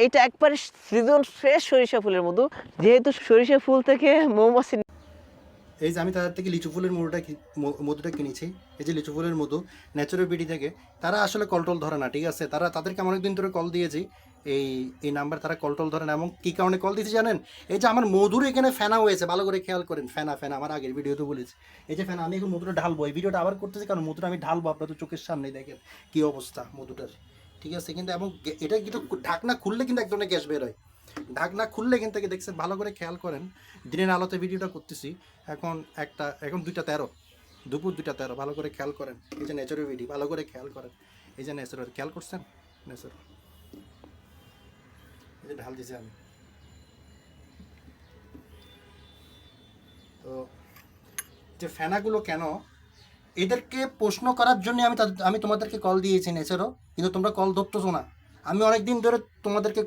এটা একবারে season fresh সরিষা ফুলের মধু, যেহেতু সরিষা ফুল থেকে মৌমাছি। এই যে আমি তাদের থেকে লিচু ফুলের মধুটা কিনেছি, এই যে লিচু ফুলের মধু ন্যাচারাল থেকে। তারা আসলে কলটল ধরে না, ঠিক আছে? তাদেরকে আমি অনেকদিন ধরে কল দিয়েছি, এই এই নাম্বার তারা কলটল ধরে না। এবং কী কারণে কল দিয়েছি জানেন? এই যে আমার মধুর এখানে ফেনা হয়েছে, ভালো করে খেয়াল করেন, ফেনা ফেনা আমার আগের ভিডিওতে বলেছি। এই যে ফেনা, আমি এখন মধুটা ঢালবো, এই ভিডিওটা আবার করতেছি কারণ মধুটা আমি ঢালবো, আপনার তো চোখের সামনেই দেখেন কী অবস্থা মধুটার, ঠিক আছে? কিন্তু এবং এটা কিন্তু ঢাকনা খুললে কিন্তু এক ধরনের গ্যাস বের হয়, ঢাকনা খুললে এখান থেকে দেখছেন, ভালো করে খেয়াল করেন। দিনের আলোতে ভিডিওটা করতেছি, এখন 2:13, দুপুর 2:13, ভালো করে খেয়াল করেন। এই যে ন্যাচারাল ভিডিও, ভালো করে খেয়াল করেন। এই যে ন্যাচারাল, খেয়াল করছেন? ন্যাচারাল, এই যে ঢাল দিছি আমি। তো যে ফ্যানাগুলো কেন, এদেরকে প্রশ্ন করার জন্য আমি তোমাদেরকে কল দিয়েছি ন্যাচারও, কিন্তু তোমরা কল ধরতেছো না। আমি অনেকদিন ধরে তোমাদেরকে